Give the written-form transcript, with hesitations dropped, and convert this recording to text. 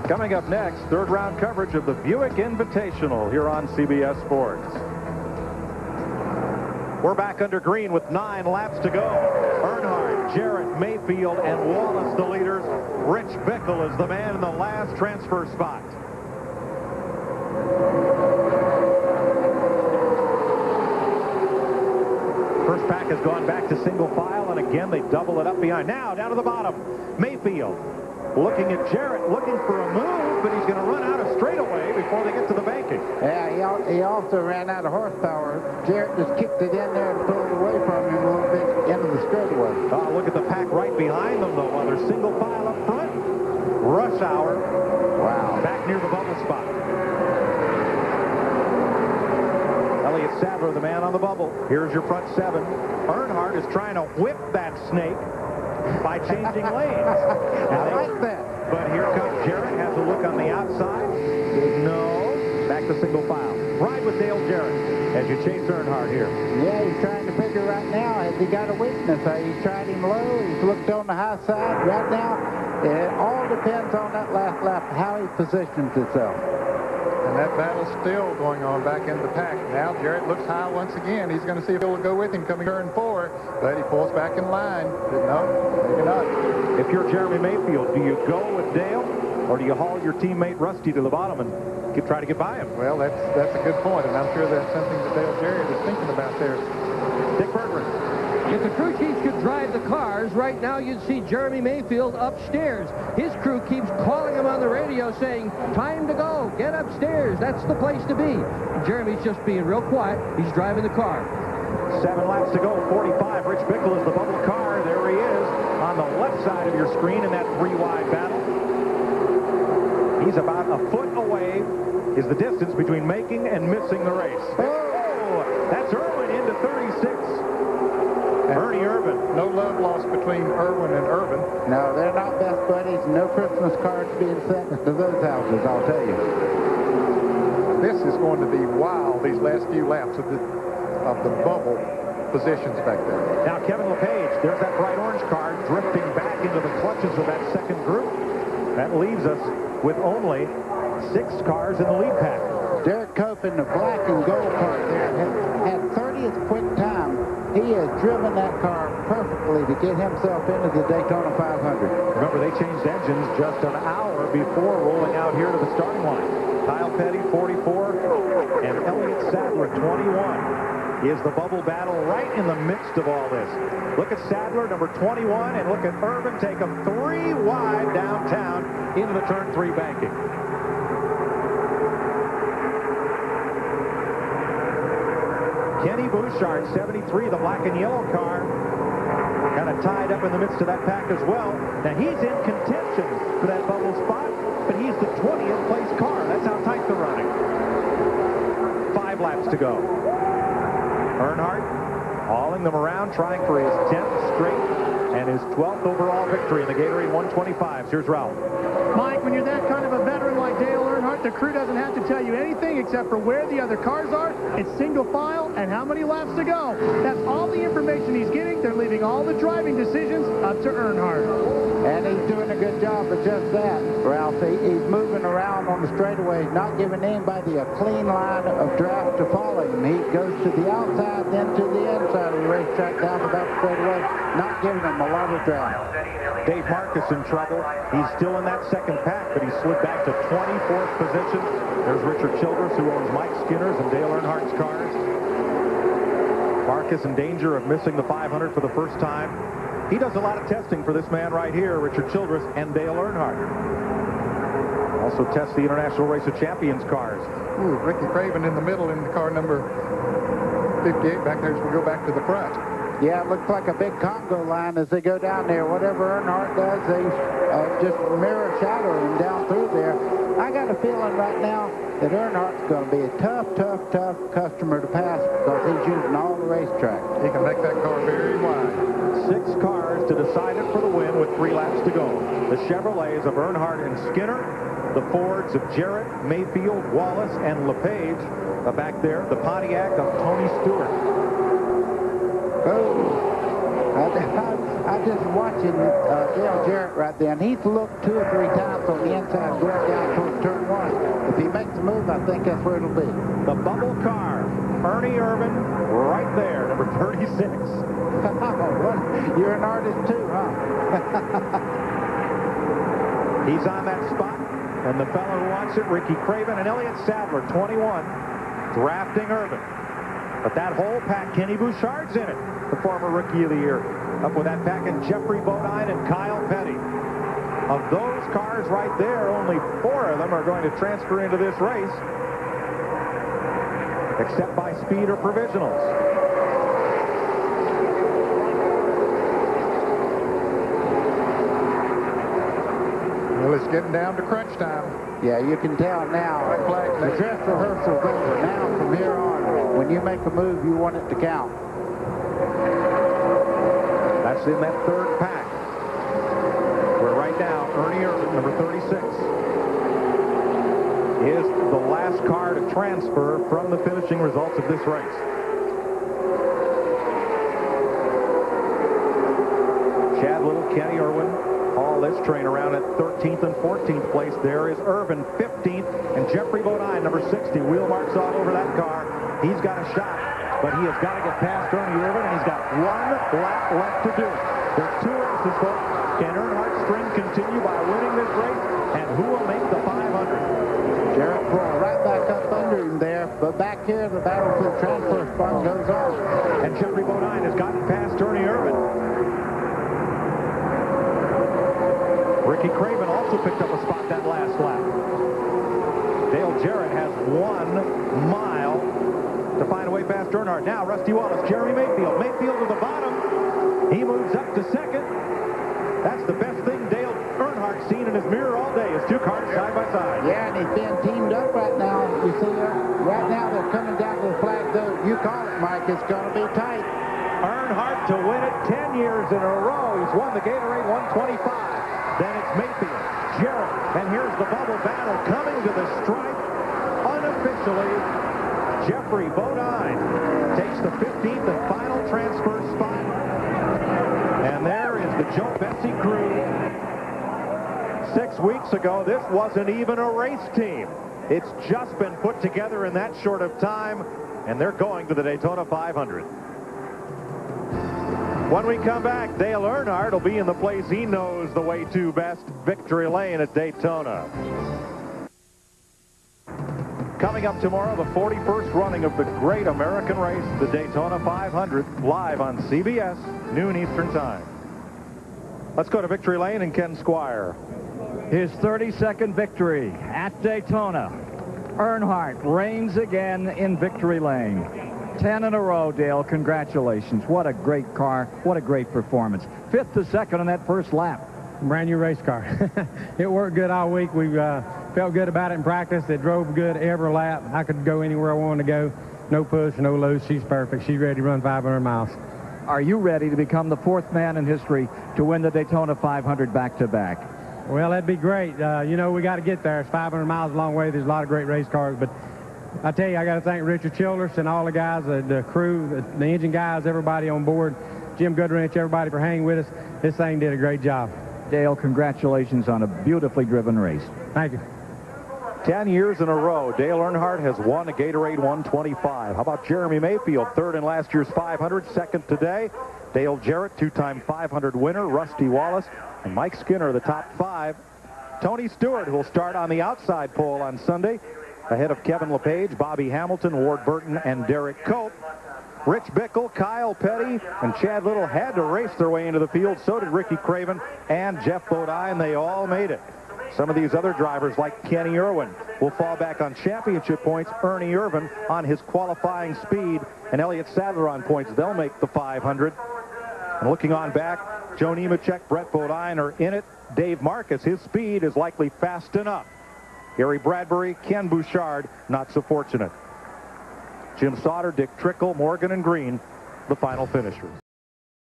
Coming up next, third round coverage of the Buick Invitational here on CBS Sports. We're back under green with 9 laps to go. Earnhardt, Jarrett, Mayfield, and Wallace the leaders. Rich Bickle is the man in the last transfer spot. First pack has gone back to single file, and again they double it up behind. Now down to the bottom. Mayfield looking at Jarrett, looking for a move, but he's going to run out of straightaway before they get to the banking. Yeah, he also ran out of horsepower. Jarrett just kicked it in there and pulled it away from him a little bit into the straightaway. Oh, look at the pack right behind them, though, while they're single file up front. Rush hour. Wow. Back near the bubble spot. Elliott Sadler, the man on the bubble. Here's your front 7. Earnhardt is trying to whip that snake by changing lanes. I like that. But here comes Jarrett. Has a look on the outside. No. Back to single file. Ride with Dale Jarrett as you chase Earnhardt here. Yeah, he's trying to figure right now, has he got a weakness? He's tried him low. He's looked on the high side. Right now, it all depends on that last lap, how he positions himself. And that battle's still going on back in the pack. Now Jarrett looks high once again. He's going to see if he'll go with him coming turn 4, but he pulls back in line. No, maybe not. If you're Jeremy Mayfield, do you go with Dale, or do you haul your teammate Rusty to the bottom and try to get by him? Well, that's a good point, and I'm sure that's something that Dale Jarrett is thinking about there. Dick Berggren. If the crew chiefs could drive the cars, right now you'd see Jeremy Mayfield upstairs. His crew keeps calling him on the radio saying, time to go, get upstairs, that's the place to be. Jeremy's just being real quiet. He's driving the car. 7 laps to go, 45. Rich Bickle is the bubble car. There he is on the left side of your screen in that 3-wide battle. He's about a foot away is the distance between making and missing the race. Oh, that's Irwin into 36. Ernie Irvin. No love lost between Irwin and Irvin. No, they're not best buddies. No Christmas cards being sent to those houses, I'll tell you. This is going to be wild, these last few laps of the bubble positions back there. Now Kevin LePage, there's that bright orange car drifting back into the clutches of that second group. That leaves us with only 6 cars in the lead pack. Derek Cope in the black and gold car there had 30th quick time. He has driven that car perfectly to get himself into the Daytona 500. Remember, they changed engines just an hour before rolling out here to the starting line. Kyle Petty, 44, and Elliott Sadler, 21, is the bubble battle right in the midst of all this. Look at Sadler, number 21, and look at Irvin take him 3 wide downtown into the turn 3 banking. Kenny Bouchard, 73, the black and yellow car, kind of tied up in the midst of that pack as well. Now he's in contention for that bubble spot, but he's the 20th place car. That's how tight they're running. 5 laps to go. Earnhardt hauling them around, trying for his 10th straight and his 12th overall victory in the Gatorade 125s. Here's Ralph. Mike, when you're that kind of a veteran like Dale Earnhardt, the crew doesn't have to tell you anything except for where the other cars are. It's single file and how many laps to go. That's all the information he's getting. They're leaving all the driving decisions up to Earnhardt. And he's doing a good job of just that, Ralph. He's moving around on the straightaway, not giving anybody a clean line of draft to follow him. He goes to the outside, then to the inside of the racetrack, down the back straightaway, not giving them a lot of draft. Dave Marcus in trouble. He's still in that second pack, but he slid back to 24th position. There's Richard Childress, who owns Mike Skinner's and Dale Earnhardt's cars. Marcus in danger of missing the 500 for the first time. He does a lot of testing for this man right here, Richard Childress and Dale Earnhardt. Also tests the International Race of Champions cars. Ooh, Ricky Craven in the middle in the car number 58 back there as we go back to the front. Yeah, it looks like a big Congo line as they go down there. Whatever Earnhardt does, they just mirror shadow him down through there. I got a feeling right now that Earnhardt's going to be a tough customer to pass because he's using all the racetrack. He can make that car very wide. 6 cars to decide it for the win with 3 laps to go. The Chevrolets of Earnhardt and Skinner, the Fords of Jarrett, Mayfield, Wallace, and LePage back there. The Pontiac of Tony Stewart. Oh, I I just watching Dale Jarrett right there, and he's looked 2 or 3 times on the inside going down towards turn 1. If he makes a move, I think that's where it'll be. The bubble car, Ernie Irvan, right there, number 36. You're an artist too, huh? He's on that spot, and the fellow who wants it, Ricky Craven and Elliott Sadler, 21, drafting Irvan. But that whole pack, Kenny Bouchard's in it, the former Rookie of the Year. Up with that pack and Jeffrey Bodine and Kyle Petty. Of those cars right there, only 4 of them are going to transfer into this race, except by speed or provisionals. Well, it's getting down to crunch time. Yeah, you can tell now. The dress rehearsal's over. Now, from here on, when you make a move, you want it to count. That's in that 3rd pack, where right now, Ernie Irvan, number 36, is the last car to transfer from the finishing results of this race. Chad Little, Kenny Irwin, all this train around at 13th and 14th place. There is Irvan, 15th, and Jeffrey Bodine, number 60. Wheel marks all over that car. He's got a shot, but he has got to get past Ernie Irvan, and he's got 1 lap left to do it. There's 2 races, folks. Can Earnhardt's string continue by winning this race, and who will make the 500? Jarrett pulled right back up under him there, but back here, the battle for the transfer spot goes on. And Jeffrey Bodine has gotten past Ernie Irvan. Ricky Craven also picked up a spot that last lap. Dale Jarrett has 1 mile to find a way past Earnhardt. Now, Rusty Wallace, Jeremy Mayfield. Mayfield to the bottom. He moves up to 2nd. That's the best thing Dale Earnhardt's seen in his mirror all day, is 2 cars side by side. Yeah, and he's being teamed up right now. You see, right now they're coming down to the flag, though. You call it, Mike. It's going to be tight. Earnhardt to win it 10 years in a row. He's won the Gatorade 125. Then it's Mayfield, Jarrett, and here's the bubble battle coming to the stripe. Unofficially, Jeffrey Bodine takes the 15th and final transfer spot. And there is the Joe Bessie crew. 6 weeks ago, this wasn't even a race team. It's just been put together in that short of time, and they're going to the Daytona 500. When we come back, Dale Earnhardt will be in the place he knows the way to best, Victory Lane at Daytona. Coming up tomorrow, the 41st running of the great American race, the Daytona 500, live on CBS, noon Eastern Time. Let's go to Victory Lane and Ken Squire. His 32nd victory at Daytona. Earnhardt reigns again in Victory Lane. 10 in a row, Dale. Congratulations. What a great car. What a great performance. 5th to 2nd on that first lap. Brand new race car. It worked good all week. We felt good about it in practice. It drove good every lap. I could go anywhere I wanted to go. No push, no loose. She's perfect. She's ready to run 500 miles. Are you ready to become the 4th man in history to win the Daytona 500 back-to-back? Well, that'd be great. You know, we got to get there. It's 500 miles a long way. There's a lot of great race cars, but I tell you, I got to thank Richard Childress and all the guys, the crew, the engine guys, everybody on board, Jim Goodwrench, everybody for hanging with us. This thing did a great job. Dale, congratulations on a beautifully driven race. Thank you. 10 years in a row, Dale Earnhardt has won a Gatorade 125. How about Jeremy Mayfield, 3rd in last year's 500, 2nd today. Dale Jarrett, 2-time 500 winner. Rusty Wallace and Mike Skinner, the top 5. Tony Stewart, who will start on the outside pole on Sunday, ahead of Kevin LePage, Bobby Hamilton, Ward Burton, and Derek Cope. Rich Bickle, Kyle Petty, and Chad Little had to race their way into the field. So did Ricky Craven and Jeff Bodine. They all made it. Some of these other drivers, like Kenny Irwin, will fall back on championship points. Ernie Irvan on his qualifying speed, and Elliott Sadler on points. They'll make the 500. And looking on back, Joe Nemechek, Brett Bodine are in it. Dave Marcus, his speed is likely fast enough. Gary Bradbury, Ken Bouchard, not so fortunate. Jim Sauter, Dick Trickle, Morgan, and Green, the final finishers.